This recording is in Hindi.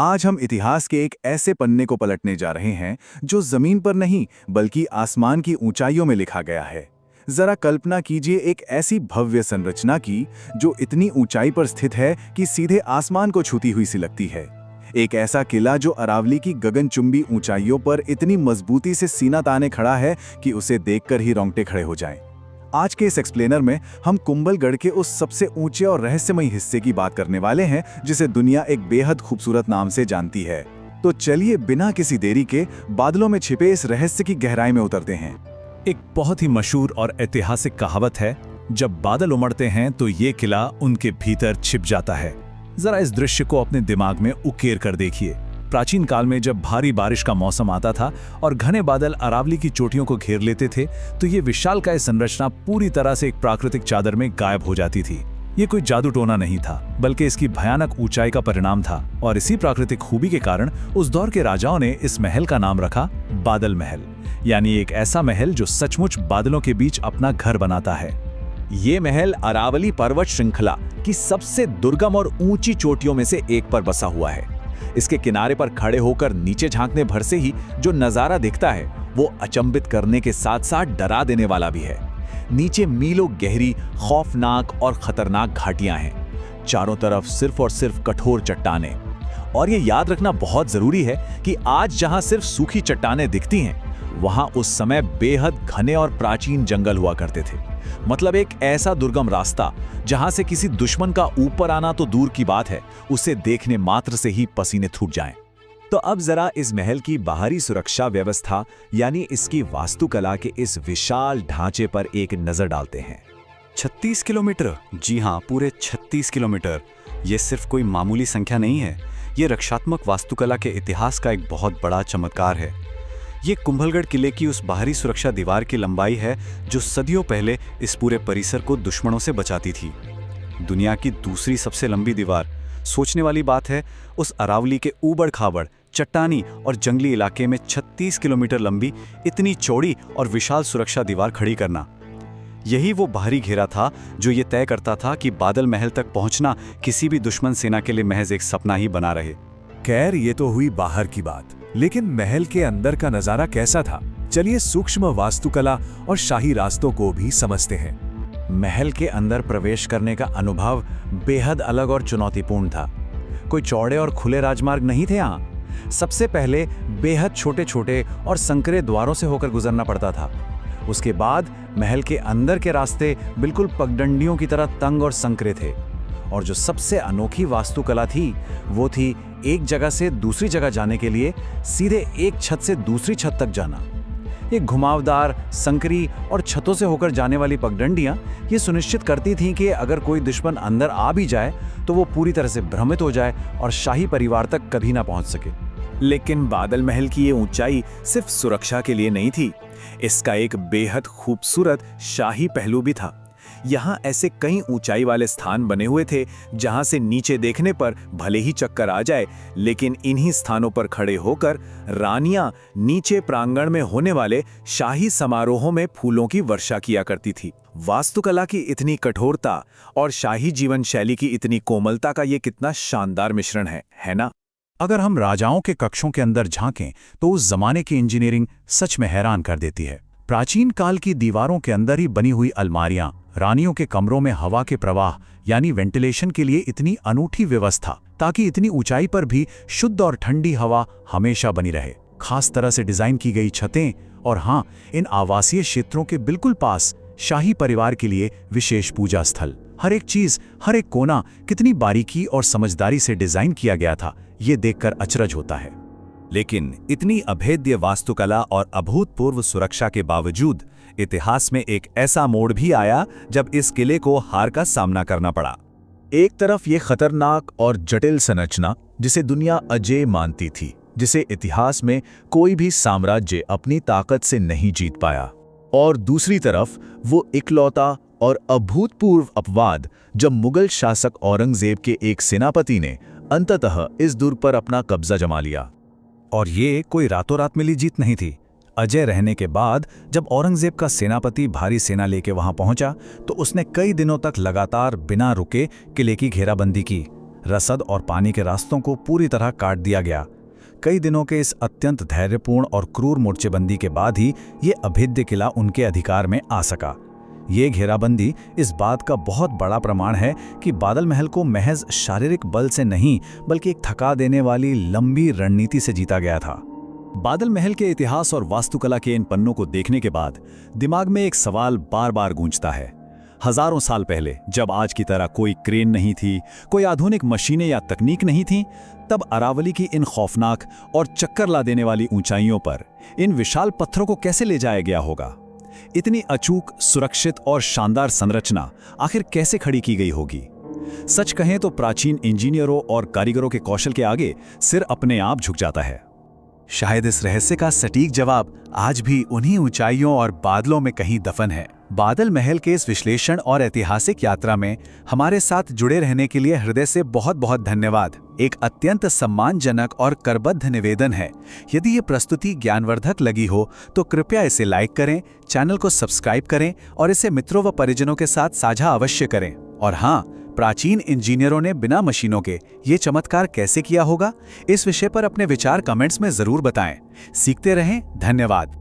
आज हम इतिहास के एक ऐसे पन्ने को पलटने जा रहे हैं जो जमीन पर नहीं बल्कि आसमान की ऊंचाइयों में लिखा गया है। जरा कल्पना कीजिए एक ऐसी भव्य संरचना की जो इतनी ऊंचाई पर स्थित है कि सीधे आसमान को छूती हुई सी लगती है। एक ऐसा किला जो अरावली की गगनचुंबी ऊंचाइयों पर इतनी मजबूती से सीना ताने खड़ा है कि उसे देखकर ही रोंगटे खड़े हो जाएं। आज के इस एक्सप्लेनर में हम कुंभलगढ़ के उस सबसे ऊंचे और रहस्यमयी हिस्से की बात करने वाले हैं जिसे दुनिया एक बेहद खूबसूरत नाम से जानती है। तो चलिए बिना किसी देरी के बादलों में छिपे इस रहस्य की गहराई में उतरते हैं। एक बहुत ही मशहूर और ऐतिहासिक कहावत है, जब बादल उमड़ते हैं तो ये किला उनके भीतर छिप जाता है। जरा इस दृश्य को अपने दिमाग में उकेर कर देखिए। प्राचीन काल में जब भारी बारिश का मौसम आता था और घने बादल अरावली की चोटियों को घेर लेते थे तो ये विशालकाय संरचना पूरी तरह से एक प्राकृतिक चादर में गायब हो जाती थी। ये कोई जादू टोना नहीं था, बल्कि इसकी भयानक ऊंचाई का परिणाम था। और इसी प्राकृतिक खूबी के कारण उस दौर के राजाओं ने इस महल का नाम रखा बादल महल, यानी एक ऐसा महल जो सचमुच बादलों के बीच अपना घर बनाता है। ये महल अरावली पर्वत श्रृंखला की सबसे दुर्गम और ऊंची चोटियों में से एक पर बसा हुआ है। इसके किनारे पर खड़े होकर नीचे झांकने भर से ही जो नजारा दिखता है वो अचंभित करने के साथ साथ डरा देने वाला भी है। नीचे मीलों गहरी, खौफनाक और खतरनाक घाटियां हैं। चारों तरफ सिर्फ और सिर्फ कठोर चट्टानें। और ये याद रखना बहुत जरूरी है कि आज जहां सिर्फ सूखी चट्टानें दिखती हैं, वहां उस समय बेहद घने और प्राचीन जंगल हुआ करते थे। मतलब एक ऐसा दुर्गम रास्ता जहां से किसी दुश्मन का ऊपर आना तो दूर की बात है, उसे देखने मात्र से ही पसीने छूट जाएं। तो अब जरा इस महल की बाहरी सुरक्षा व्यवस्था यानी इसकी वास्तुकला के इस विशाल ढांचे पर एक नजर डालते हैं। 36 किलोमीटर, जी हाँ, पूरे 36 किलोमीटर। ये सिर्फ कोई मामूली संख्या नहीं है, ये रक्षात्मक वास्तुकला के इतिहास का एक बहुत बड़ा चमत्कार है। ये कुंभलगढ़ किले की उस बाहरी सुरक्षा दीवार की लंबाई है जो सदियों पहले इस पूरे परिसर को दुश्मनों से बचाती थी। दुनिया की दूसरी सबसे लंबी दीवार। सोचने वाली बात है, उस अरावली के ऊबड़ खाबड़, चट्टानी और जंगली इलाके में 36 किलोमीटर लंबी इतनी चौड़ी और विशाल सुरक्षा दीवार खड़ी करना। यही वो बाहरी घेरा था जो ये तय करता था कि बादल महल तक पहुंचना किसी भी दुश्मन सेना के लिए महज एक सपना ही बना रहे। खैर, ये तो हुई बाहर की बात, लेकिन महल के अंदर का नजारा कैसा था? चलिए सूक्ष्म वास्तुकला और शाही रास्तों को भी समझते हैं। महल के अंदर प्रवेश करने का अनुभव बेहद अलग और चुनौतीपूर्ण था। कोई चौड़े और खुले राजमार्ग नहीं थे यहाँ। सबसे पहले बेहद छोटे छोटे और संकरे द्वारों से होकर गुजरना पड़ता था। उसके बाद महल के अंदर के रास्ते बिल्कुल पगडंडियों की तरह तंग और संकरे थे। और जो सबसे अनोखी वास्तुकला थी वो थी एक जगह से दूसरी जगह जाने के लिए सीधे एक छत से दूसरी छत तक जाना। ये घुमावदार, संकरी और छतों से होकर जाने वाली पगडंडियां ये सुनिश्चित करती थीं कि अगर कोई दुश्मन अंदर आ भी जाए तो वो पूरी तरह से भ्रमित हो जाए और शाही परिवार तक कभी ना पहुंच सके। लेकिन बादल महल की ये ऊंचाई सिर्फ सुरक्षा के लिए नहीं थी, इसका एक बेहद खूबसूरत शाही पहलू भी था। यहाँ ऐसे कई ऊंचाई वाले स्थान बने हुए थे जहाँ से नीचे देखने पर भले ही चक्कर आ जाए, लेकिन इन्हीं स्थानों पर खड़े होकर रानियां नीचे प्रांगण में होने वाले शाही समारोहों में फूलों की वर्षा किया करती थी। वास्तुकला की इतनी कठोरता और शाही जीवन शैली की इतनी कोमलता का ये कितना शानदार मिश्रण है ना? अगर हम राजाओं के कक्षों के अंदर झांकें तो उस जमाने की इंजीनियरिंग सच में हैरान कर देती है। प्राचीन काल की दीवारों के अंदर ही बनी हुई अलमारियां, रानियों के कमरों में हवा के प्रवाह यानी वेंटिलेशन के लिए इतनी अनूठी व्यवस्था ताकि इतनी ऊंचाई पर भी शुद्ध और ठंडी हवा हमेशा बनी रहे। खास तरह से डिजाइन की गई छतें और हाँ, इन आवासीय क्षेत्रों के बिल्कुल पास शाही परिवार के लिए विशेष पूजा स्थल। हर एक चीज, हर एक कोना कितनी बारीकी और समझदारी से डिजाइन किया गया था, ये देखकर अचरज होता है। लेकिन इतनी अभेद्य वास्तुकला और अभूतपूर्व सुरक्षा के बावजूद इतिहास में एक ऐसा मोड़ भी आया जब इस किले को हार का सामना करना पड़ा। एक तरफ ये खतरनाक और जटिल संरचना जिसे दुनिया अजेय मानती थी, जिसे इतिहास में कोई भी साम्राज्य अपनी ताकत से नहीं जीत पाया, और दूसरी तरफ वो इकलौता और अभूतपूर्व अपवाद जब मुगल शासक औरंगजेब के एक सेनापति ने अंततः इस दुर्ग पर अपना कब्जा जमा लिया। और ये कोई रातों रात मिली जीत नहीं थी। अजय रहने के बाद जब औरंगजेब का सेनापति भारी सेना लेके वहां पहुंचा तो उसने कई दिनों तक लगातार बिना रुके किले की घेराबंदी की। रसद और पानी के रास्तों को पूरी तरह काट दिया गया। कई दिनों के इस अत्यंत धैर्यपूर्ण और क्रूर मोर्चेबंदी के बाद ही ये अभेद्य किला उनके अधिकार में आ सका। ये घेराबंदी इस बात का बहुत बड़ा प्रमाण है कि बादल महल को महज शारीरिक बल से नहीं बल्कि एक थका देने वाली लंबी रणनीति से जीता गया था। बादल महल के इतिहास और वास्तुकला के इन पन्नों को देखने के बाद दिमाग में एक सवाल बार बार गूंजता है। हजारों साल पहले, जब आज की तरह कोई क्रेन नहीं थी, कोई आधुनिक मशीनें या तकनीक नहीं थी, तब अरावली की इन खौफनाक और चक्कर ला देने वाली ऊंचाइयों पर इन विशाल पत्थरों को कैसे ले जाया गया होगा? इतनी अचूक, सुरक्षित और शानदार संरचना आखिर कैसे खड़ी की गई होगी? सच कहें तो प्राचीन इंजीनियरों और कारीगरों के कौशल के आगे सिर अपने आप झुक जाता है। शायद इस रहस्य का सटीक जवाब आज भी उन्हीं ऊंचाइयों और बादलों में कहीं दफन है। बादल महल के इस विश्लेषण और ऐतिहासिक यात्रा में हमारे साथ जुड़े रहने के लिए हृदय से बहुत बहुत धन्यवाद। एक अत्यंत सम्मानजनक और करबद्ध निवेदन है, यदि ये प्रस्तुति ज्ञानवर्धक लगी हो तो कृपया इसे लाइक करें, चैनल को सब्सक्राइब करें और इसे मित्रों व परिजनों के साथ साझा अवश्य करें। और हाँ, प्राचीन इंजीनियरों ने बिना मशीनों के ये चमत्कार कैसे किया होगा, इस विषय पर अपने विचार कमेंट्स में जरूर बताएं। सीखते रहें। धन्यवाद।